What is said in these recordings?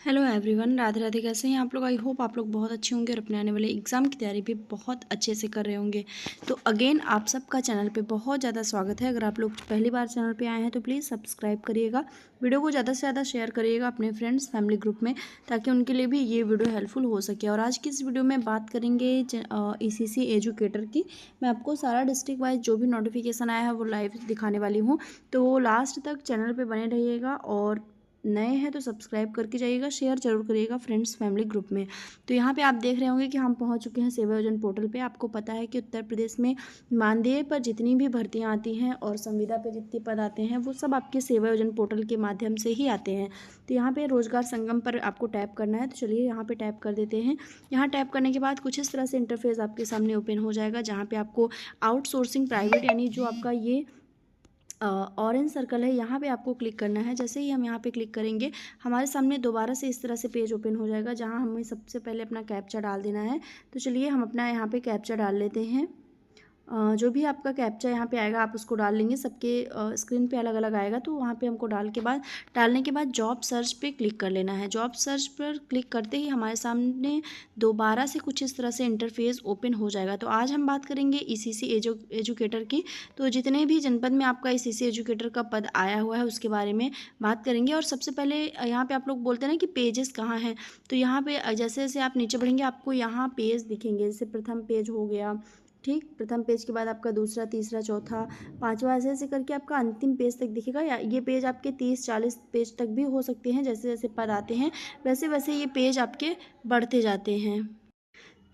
Hello everyone, Radhe Radhe. कैसे हैं आप लोग? आई होप आप लोग बहुत अच्छे होंगे और अपने आने वाले एग्ज़ाम की तैयारी भी बहुत अच्छे से कर रहे होंगे। तो अगेन आप सबका चैनल पे बहुत ज़्यादा स्वागत है। अगर आप लोग पहली बार चैनल पे आए हैं तो प्लीज़ सब्सक्राइब करिएगा, वीडियो को ज़्यादा से ज़्यादा शेयर करिएगा अपने फ्रेंड्स फैमिली ग्रुप में, ताकि उनके लिए भी ये वीडियो हेल्पफुल हो सके। और आज की इस वीडियो में बात करेंगे ईसीसी एजुकेटर की। मैं आपको सारा डिस्ट्रिक्ट वाइज जो भी नोटिफिकेशन आया है वो लाइव दिखाने वाली हूँ, तो लास्ट तक चैनल पर बने रहिएगा। और नए हैं तो सब्सक्राइब करके जाइएगा, शेयर जरूर करिएगा फ्रेंड्स फैमिली ग्रुप में। तो यहाँ पे आप देख रहे होंगे कि हम पहुँच चुके हैं सेवा योजना पोर्टल पे। आपको पता है कि उत्तर प्रदेश में मानदेय पर जितनी भी भर्तियाँ आती हैं और संविदा पे जितने पद आते हैं वो सब आपके सेवा योजना पोर्टल के माध्यम से ही आते हैं। तो यहाँ पे रोजगार संगम पर आपको टैप करना है, तो चलिए यहाँ पे टैप कर देते हैं। यहाँ टैप करने के बाद कुछ इस तरह से इंटरफेस आपके सामने ओपन हो जाएगा, जहाँ पे आपको आउटसोर्सिंग प्राइवेट यानी जो आपका ये ऑरेंज सर्कल है यहाँ पे आपको क्लिक करना है। जैसे ही हम यहाँ पे क्लिक करेंगे हमारे सामने दोबारा से इस तरह से पेज ओपन हो जाएगा, जहाँ हमें सबसे पहले अपना कैप्चा डाल देना है। तो चलिए हम अपना यहाँ पे कैप्चा डाल लेते हैं। जो भी आपका कैप्चा यहाँ पे आएगा आप उसको डाल लेंगे। सबके स्क्रीन पे अलग अलग आएगा, तो वहाँ पे हमको डालने के बाद जॉब सर्च पे क्लिक कर लेना है। जॉब सर्च पर क्लिक करते ही हमारे सामने दोबारा से कुछ इस तरह से इंटरफेस ओपन हो जाएगा। तो आज हम बात करेंगे ईसीसी एजुकेटर की। तो जितने भी जनपद में आपका ईसीसी एजुकेटर का पद आया हुआ है उसके बारे में बात करेंगे। और सबसे पहले यहाँ पे आप लोग बोलते हैं ना कि पेजेस कहाँ हैं, तो यहाँ पे जैसे जैसे आप नीचे बढ़ेंगे आपको यहाँ पेज दिखेंगे। जैसे प्रथम पेज हो गया, ठीक, प्रथम पेज के बाद आपका दूसरा, तीसरा, चौथा, पांचवा, ऐसे ऐसे करके आपका अंतिम पेज तक दिखेगा। या ये पेज आपके 30-40 पेज तक भी हो सकते हैं। जैसे जैसे पद आते हैं वैसे वैसे ये पेज आपके बढ़ते जाते हैं।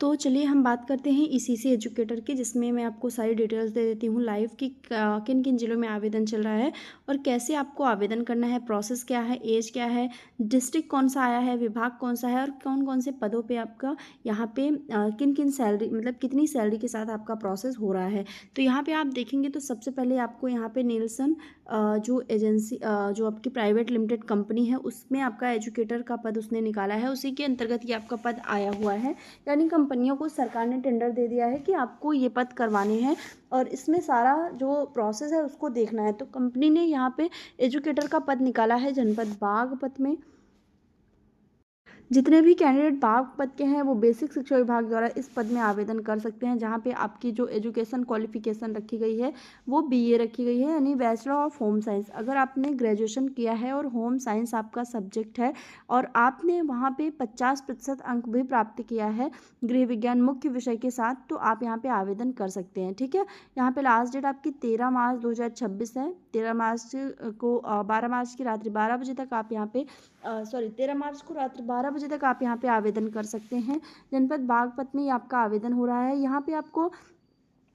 तो चलिए हम बात करते हैं ईसीसी एजुकेटर की, जिसमें मैं आपको सारी डिटेल्स दे देती हूँ लाइव कि किन किन जिलों में आवेदन चल रहा है और कैसे आपको आवेदन करना है, प्रोसेस क्या है, एज क्या है, डिस्ट्रिक्ट कौन सा आया है, विभाग कौन सा है और कौन कौन से पदों पे आपका यहाँ पे किन किन सैलरी, मतलब कितनी सैलरी के साथ आपका प्रोसेस हो रहा है। तो यहाँ पे आप देखेंगे तो सबसे पहले आपको यहाँ पे नीलसन जो एजेंसी जो आपकी प्राइवेट लिमिटेड कंपनी है उसमें आपका एजुकेटर का पद उसने निकाला है, उसी के अंतर्गत ये आपका पद आया हुआ है। यानी कंपनियों को सरकार ने टेंडर दे दिया है कि आपको ये पद करवाने हैं और इसमें सारा जो प्रोसेस है उसको देखना है। तो कंपनी ने यहाँ पे एजुकेटर का पद निकाला है जनपद बागपत में। जितने भी कैंडिडेट बागपत के हैं वो बेसिक शिक्षा विभाग द्वारा इस पद में आवेदन कर सकते हैं, जहाँ पे आपकी जो एजुकेशन क्वालिफिकेशन रखी गई है वो बीए रखी गई है, यानी बैचलर ऑफ होम साइंस। अगर आपने ग्रेजुएशन किया है और होम साइंस आपका सब्जेक्ट है और आपने वहाँ पे 50% अंक भी प्राप्त किया है गृह विज्ञान मुख्य विषय के साथ, तो आप यहाँ पे आवेदन कर सकते हैं। ठीक है, यहाँ पे लास्ट डेट आपकी 13 मार्च 2026 है। 13 मार्च को 12 मार्च की रात्रि 12 बजे तक आप यहाँ पे 13 मार्च को रात्रि 12 बजे तक आप यहाँ पे आवेदन कर सकते हैं। जनपद बागपत में ये आपका आवेदन हो रहा है। यहाँ पे आपको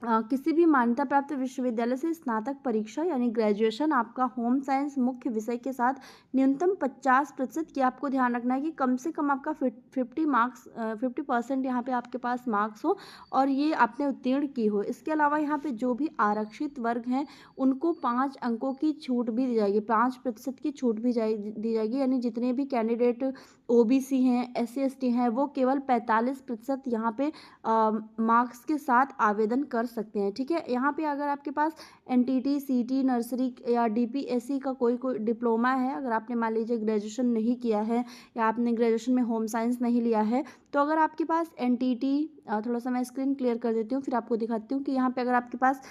किसी भी मान्यता प्राप्त विश्वविद्यालय से स्नातक परीक्षा यानी ग्रेजुएशन आपका होम साइंस मुख्य विषय के साथ न्यूनतम 50% की आपको ध्यान रखना है कि कम से कम आपका 50% यहाँ पे आपके पास मार्क्स हो और ये आपने उत्तीर्ण की हो। इसके अलावा यहाँ पे जो भी आरक्षित वर्ग हैं उनको 5 अंकों की छूट भी दी जाएगी, 5% की छूट भी दी जाएगी। यानी जितने भी कैंडिडेट ओबीसी हैं, SC ST हैं, वो केवल 45% यहाँ पे मार्क्स के साथ आवेदन कर सकते हैं। ठीक है, यहाँ पे अगर आपके पास NTT CT नर्सरी या DPSC का कोई डिप्लोमा है, अगर आपने मान लीजिए ग्रेजुएशन नहीं किया है या आपने ग्रेजुएशन में होम साइंस नहीं लिया है, तो अगर आपके पास NTT, थोड़ा सा मैं स्क्रीन क्लियर कर देती हूँ फिर आपको दिखाती हूँ कि यहाँ पे अगर आपके पास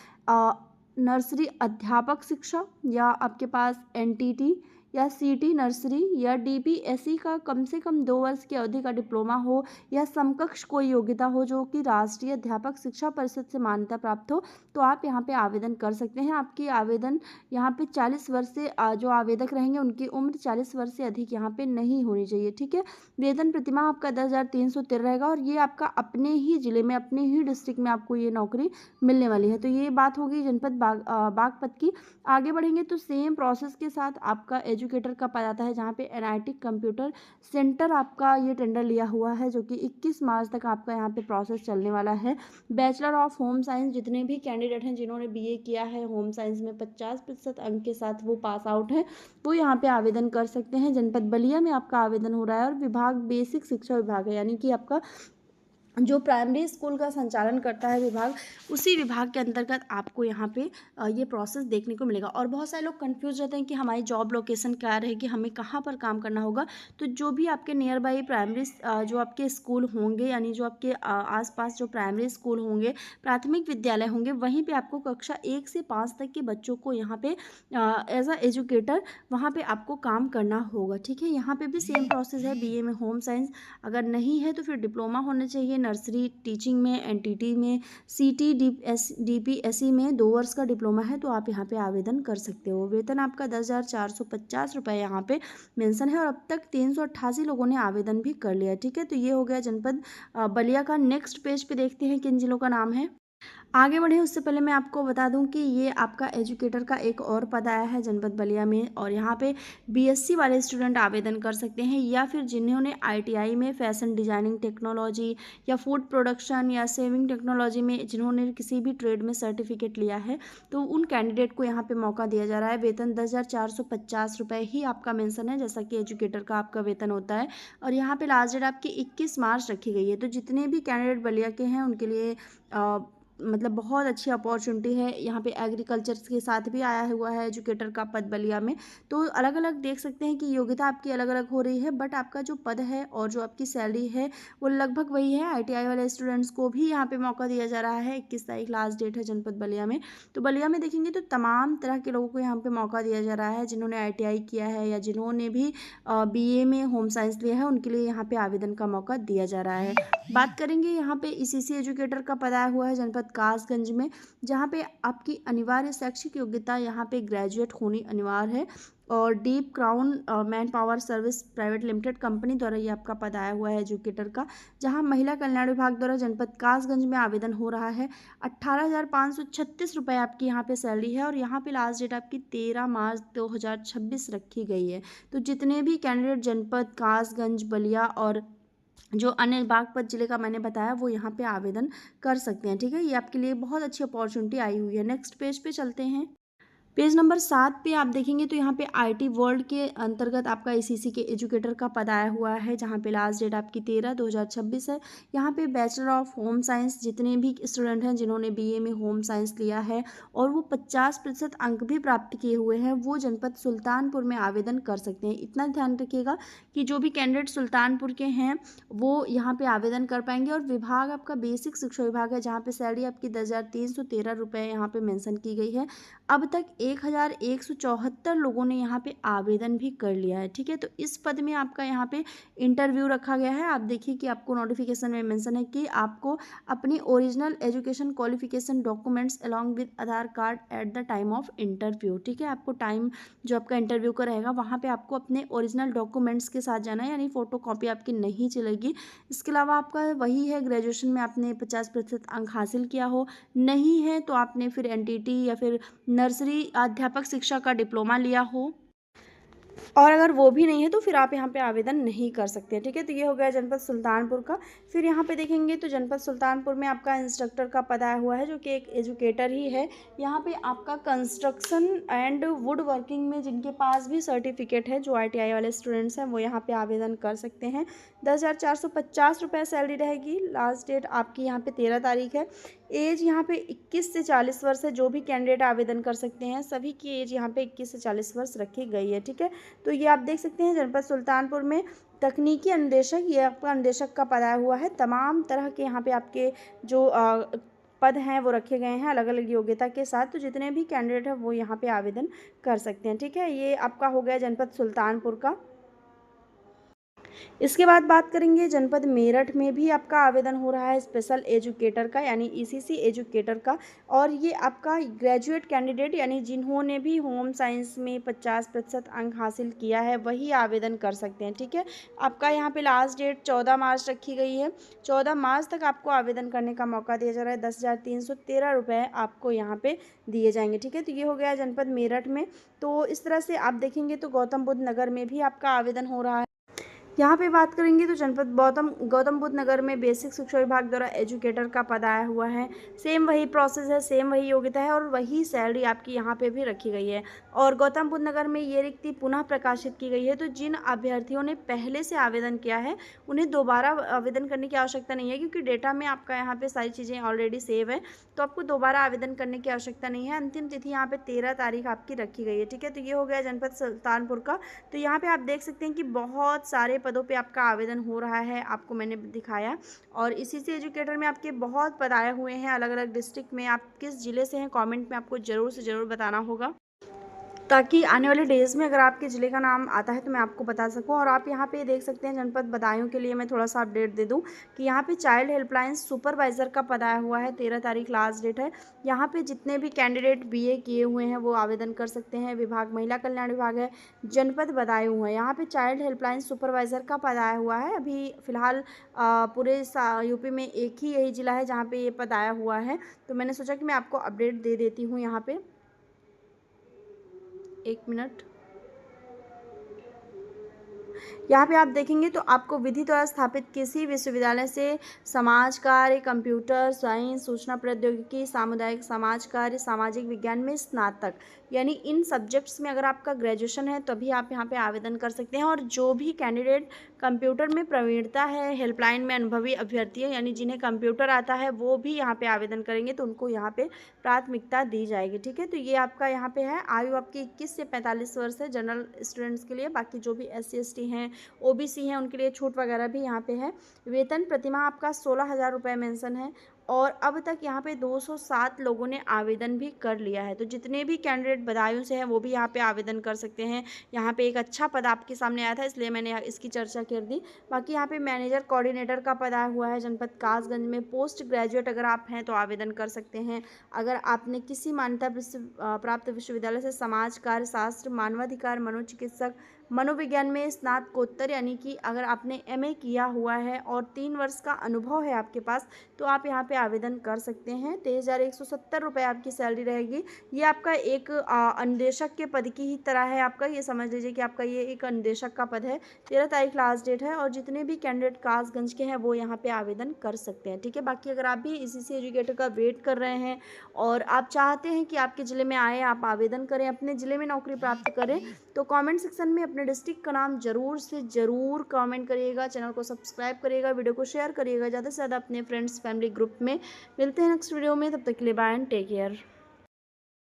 नर्सरी अध्यापक शिक्षा या आपके पास NTT या CT नर्सरी या DPSC का कम से कम 2 वर्ष की अवधि का डिप्लोमा हो या समकक्ष कोई योग्यता हो जो कि राष्ट्रीय अध्यापक शिक्षा परिषद से मान्यता प्राप्त हो, तो आप यहाँ पे आवेदन कर सकते हैं। आपकी आवेदन यहाँ पे 40 वर्ष से जो आवेदक रहेंगे उनकी उम्र 40 वर्ष से अधिक यहाँ पे नहीं होनी चाहिए। ठीक है, वेतन प्रतिमाह आपका 10,313 रहेगा और ये आपका अपने ही जिले में, अपने ही डिस्ट्रिक्ट में आपको ये नौकरी मिलने वाली है। तो ये बात होगी जनपद बागपत की। आगे बढ़ेंगे तो सेम प्रोसेस के साथ आपका एजुकेटर का पद आता है, जहाँ पे NIT कंप्यूटर सेंटर आपका ये टेंडर लिया हुआ है, जो कि 21 मार्च तक आपका यहाँ पे प्रोसेस चलने वाला है। बैचलर ऑफ होम साइंस जितने भी कैंडिडेट हैं जिन्होंने BA किया है होम साइंस में 50% अंक के साथ वो पास आउट है, वो यहाँ पे आवेदन कर सकते हैं। जनपद बलिया में आपका आवेदन हो रहा है और विभाग बेसिक शिक्षा विभाग है, यानी कि आपका जो प्राइमरी स्कूल का संचालन करता है विभाग, उसी विभाग के अंतर्गत आपको यहाँ पे ये प्रोसेस देखने को मिलेगा। और बहुत सारे लोग कंफ्यूज रहते हैं कि हमारी जॉब लोकेशन क्या रहेगी, हमें कहाँ पर काम करना होगा। तो जो भी आपके नियर बाई प्राइमरी जो आपके स्कूल होंगे, यानी जो आपके आसपास जो प्राइमरी स्कूल होंगे, प्राथमिक विद्यालय होंगे, वहीं पर आपको कक्षा 1 से 5 तक के बच्चों को यहाँ पे एज अ एजुकेटर वहाँ पर आपको काम करना होगा। ठीक है, यहाँ पर भी सेम प्रोसेस है, BA में होम साइंस। अगर नहीं है तो फिर डिप्लोमा होना चाहिए नर्सरी टीचिंग में, NTT में, CT DPSE में 2 वर्ष का डिप्लोमा है, तो आप यहाँ पे आवेदन कर सकते हो। वेतन आपका 10,450 रुपये यहाँ पे मेंशन है, और अब तक 388 लोगों ने आवेदन भी कर लिया है। ठीक है, तो ये हो गया जनपद बलिया का। नेक्स्ट पेज पे देखते हैं किन जिलों का नाम है। आगे बढ़े उससे पहले मैं आपको बता दूं कि ये आपका एजुकेटर का एक और पद आया है जनपद बलिया में, और यहाँ पे BSc वाले स्टूडेंट आवेदन कर सकते हैं, या फिर जिन्होंने ITI में फैशन डिजाइनिंग टेक्नोलॉजी या फूड प्रोडक्शन या सेविंग टेक्नोलॉजी में जिन्होंने किसी भी ट्रेड में सर्टिफिकेट लिया है, तो उन कैंडिडेट को यहाँ पे मौका दिया जा रहा है। वेतन 10,450 रुपये ही आपका मेंशन है, जैसा कि एजुकेटर का आपका वेतन होता है। और यहाँ पे लास्ट डेट आपकी 21 मार्च रखी गई है। तो जितने भी कैंडिडेट बलिया के हैं उनके लिए मतलब बहुत अच्छी अपॉर्चुनिटी है। यहाँ पे एग्रीकल्चर के साथ भी आया हुआ है एजुकेटर का पद बलिया में। तो अलग अलग देख सकते हैं कि योग्यता आपकी अलग अलग हो रही है, बट आपका जो पद है और जो आपकी सैलरी है वो लगभग वही है। ITI वाले स्टूडेंट्स को भी यहाँ पे मौका दिया जा रहा है। 21 तारीख लास्ट डेट है जनपद बलिया में। तो बलिया में देखेंगे तो तमाम तरह के लोगों को यहाँ पे मौका दिया जा रहा है, जिन्होंने ITI किया है या जिन्होंने भी BA में होम साइंस लिया है, उनके लिए यहाँ पे आवेदन का मौका दिया जा रहा है। बात करेंगे यहाँ पे ECC एजुकेटर का पद आया हुआ है जनपद कासगंज में, जहाँ पे आपकी अनिवार्य शैक्षिक योग्यता यहाँ पे ग्रेजुएट होनी अनिवार्य है। और deep crown man power service private limited company द्वारा ये आपका पद आया हुआ है एजुकेटर का, जहाँ महिला कल्याण विभाग द्वारा जनपद कासगंज में आवेदन हो रहा है। 18,536 रुपये आपकी यहाँ पे सैलरी है, और यहाँ पे लास्ट डेट आपकी 13 मार्च 2026 रखी गई है। तो जितने भी कैंडिडेट जनपद कासगंज बलिया और जो अन्य बागपत जिले का मैंने बताया, वो यहाँ पे आवेदन कर सकते हैं। ठीक है, ये आपके लिए बहुत अच्छी अपॉर्चुनिटी आई हुई है। नेक्स्ट पेज पे चलते हैं। पेज नंबर 7 पे आप देखेंगे तो यहाँ पे IT वर्ल्ड के अंतर्गत आपका ECC के एजुकेटर का पद आया हुआ है, जहाँ पे लास्ट डेट आपकी 13/2026 है। यहाँ पे बैचलर ऑफ होम साइंस जितने भी स्टूडेंट हैं जिन्होंने BA में होम साइंस लिया है और वो 50% अंक भी प्राप्त किए हुए हैं, वो जनपद सुल्तानपुर में आवेदन कर सकते हैं। इतना ध्यान रखिएगा कि जो भी कैंडिडेट सुल्तानपुर के हैं वो यहाँ पे आवेदन कर पाएंगे। और विभाग आपका बेसिक शिक्षा विभाग है, जहाँ पे सैलरी आपकी 10,313 रुपये यहाँ पे मेंशन की गई है। अब तक 1,174 लोगों ने यहाँ पे आवेदन भी कर लिया है। ठीक है, तो इस पद में आपका यहाँ पे इंटरव्यू रखा गया है। आप देखिए कि आपको नोटिफिकेशन में मेंशन है कि आपको अपनी original education qualification documents along with Aadhaar card at the time of interview. ठीक है, आपको टाइम जो आपका इंटरव्यू का रहेगा वहाँ पे आपको अपने ओरिजिनल डॉक्यूमेंट्स के साथ जाना है, यानी फ़ोटो कॉपी आपकी नहीं चलेगी। इसके अलावा आपका वही है, ग्रेजुएशन में आपने 50% अंक हासिल किया हो, नहीं है तो आपने फिर NTT या फिर नर्सरी अध्यापक शिक्षा का डिप्लोमा लिया हो, और अगर वो भी नहीं है तो फिर आप यहाँ पे आवेदन नहीं कर सकते। ठीक है, तो ये हो गया जनपद सुल्तानपुर का। फिर यहाँ पे देखेंगे तो जनपद सुल्तानपुर में आपका इंस्ट्रक्टर का पद आया हुआ है, जो कि एक एजुकेटर ही है। यहाँ पे आपका कंस्ट्रक्शन एंड वुड वर्किंग में जिनके पास भी सर्टिफिकेट है, जो ITI वाले स्टूडेंट्स हैं, वो यहाँ पे आवेदन कर सकते हैं। 10,450 रुपये सैलरी रहेगी। लास्ट डेट आपकी यहाँ पे 13 तारीख है। एज यहाँ पे 21 से 40 वर्ष है। जो भी कैंडिडेट आवेदन कर सकते हैं, सभी की एज यहाँ पे 21 से 40 वर्ष रखी गई है। ठीक है, तो ये आप देख सकते हैं जनपद सुल्तानपुर में तकनीकी अनुदेशक, ये आपका अनुदेशक का पद आया हुआ है। तमाम तरह के यहाँ पे आपके जो पद हैं वो रखे गए हैं अलग अलग योग्यता के साथ। तो जितने भी कैंडिडेट हैं वो यहाँ पे आवेदन कर सकते हैं। ठीक है, ये आपका हो गया जनपद सुल्तानपुर का। इसके बाद बात करेंगे जनपद मेरठ में भी आपका आवेदन हो रहा है स्पेशल एजुकेटर का, यानी ECC एजुकेटर का। और ये आपका ग्रेजुएट कैंडिडेट, यानी जिन्होंने भी होम साइंस में 50% अंक हासिल किया है, वही आवेदन कर सकते हैं। ठीक है, आपका यहाँ पे लास्ट डेट 14 मार्च रखी गई है। 14 मार्च तक आपको आवेदन करने का मौका दिया जा रहा है। 10,313 रुपये आपको यहाँ पे दिए जाएंगे। ठीक है, तो ये हो गया जनपद मेरठ में। तो इस तरह से आप देखेंगे तो गौतम बुद्ध नगर में भी आपका आवेदन हो रहा है। यहाँ पे बात करेंगे तो जनपद गौतम बुद्ध नगर में बेसिक शिक्षा विभाग द्वारा एजुकेटर का पद आया हुआ है। सेम वही प्रोसेस है, सेम वही योग्यता है और वही सैलरी आपकी यहाँ पे भी रखी गई है। और गौतम बुद्ध नगर में ये रिक्ति पुनः प्रकाशित की गई है। तो जिन अभ्यर्थियों ने पहले से आवेदन किया है उन्हें दोबारा आवेदन करने की आवश्यकता नहीं है, क्योंकि डेटा में आपका यहाँ पे सारी चीज़ें ऑलरेडी सेव है, तो आपको दोबारा आवेदन करने की आवश्यकता नहीं है। अंतिम तिथि यहाँ पे 13 तारीख आपकी रखी गई है। ठीक है, तो ये हो गया जनपद सुल्तानपुर का। तो यहाँ पे आप देख सकते हैं कि बहुत सारे पदों पे आपका आवेदन हो रहा है, आपको मैंने दिखाया। और इसी से एजुकेटर में आपके बहुत पद आए हुए हैं अलग अलग डिस्ट्रिक्ट में। आप किस ज़िले से हैं कमेंट में आपको ज़रूर से ज़रूर बताना होगा, ताकि आने वाले डेज़ में अगर आपके ज़िले का नाम आता है तो मैं आपको बता सकूं। और आप यहाँ पे देख सकते हैं जनपद बदायूं के लिए मैं थोड़ा सा अपडेट दे दूं कि यहाँ पे चाइल्ड हेल्पलाइन सुपरवाइज़र का पद आया हुआ है। 13 तारीख लास्ट डेट है। यहाँ पे जितने भी कैंडिडेट बीए किए हुए हैं वो आवेदन कर सकते हैं। विभाग महिला कल्याण विभाग है, जनपद बदायूं है। यहाँ पे चाइल्ड हेल्पलाइन सुपरवाइज़र का पद आया हुआ है। अभी फ़िलहाल पूरे यूपी में एक ही यही ज़िला है जहाँ पर ये पद आया हुआ है, तो मैंने सोचा कि मैं आपको अपडेट दे देती हूँ। यहाँ पर 1 मिनट, यहाँ पे आप देखेंगे तो आपको विधि द्वारा स्थापित किसी विश्वविद्यालय से समाज कार्य, कंप्यूटर साइंस, सूचना प्रौद्योगिकी, सामुदायिक समाज कार्य, सामाजिक विज्ञान में स्नातक, यानी इन सब्जेक्ट्स में अगर आपका ग्रेजुएशन है तभी आप यहाँ पे आवेदन कर सकते हैं। और जो भी कैंडिडेट कंप्यूटर में प्रवीणता है, हेल्पलाइन में अनुभवी अभ्यर्थी है, यानी जिन्हें कंप्यूटर आता है वो भी यहाँ पे आवेदन करेंगे तो उनको यहाँ पे प्राथमिकता दी जाएगी। ठीक है, तो ये आपका यहाँ पे है। आयु आपकी 21 से 45 वर्ष है जनरल स्टूडेंट्स के लिए। बाकी जो भी SC ST हैं, OBC हैं, उनके लिए छूट वगैरह भी यहाँ पे है। वेतन प्रतिमाह आपका 16,000 रुपये मेंशन है। और अब तक यहाँ पे 207 लोगों ने आवेदन भी कर लिया है। तो जितने भी कैंडिडेट बदायूं से हैं वो भी यहाँ पे आवेदन कर सकते हैं। यहाँ पे एक अच्छा पद आपके सामने आया था इसलिए मैंने इसकी चर्चा कर दी। बाकी यहाँ पे मैनेजर कोऑर्डिनेटर का पद आया हुआ है जनपद कासगंज में। पोस्ट ग्रेजुएट अगर आप हैं तो आवेदन कर सकते हैं। अगर आपने किसी मान्यता प्राप्त विश्वविद्यालय से समाज कार्य, शास्त्र, मानवाधिकार, मनोचिकित्सक, मनोविज्ञान में स्नातकोत्तर, यानी कि अगर आपने MA किया हुआ है और 3 वर्ष का अनुभव है आपके पास, तो आप यहाँ पे आवेदन कर सकते हैं। 23,170 रुपये आपकी सैलरी रहेगी। ये आपका एक अनुदेशक के पद की ही तरह है। आपका ये समझ लीजिए कि आपका ये एक अनुदेशक का पद है। 13 तारीख लास्ट डेट है। और जितने भी कैंडिडेट कासगंज के हैं वो यहाँ पे आवेदन कर सकते हैं। ठीक है, बाकी अगर आप भी ECC एजुकेटर का वेट कर रहे हैं और आप चाहते हैं कि आपके ज़िले में आए, आप आवेदन करें, अपने ज़िले में नौकरी प्राप्त करें, तो कमेंट सेक्शन में अपने डिस्ट्रिक्ट का नाम ज़रूर से ज़रूर कमेंट करिएगा। चैनल को सब्सक्राइब करिएगा, वीडियो को शेयर करिएगा ज़्यादा से ज़्यादा अपने फ्रेंड्स फैमिली ग्रुप में। मिलते हैं नेक्स्ट वीडियो में, तब तक के लिए बाय एंड टेक केयर।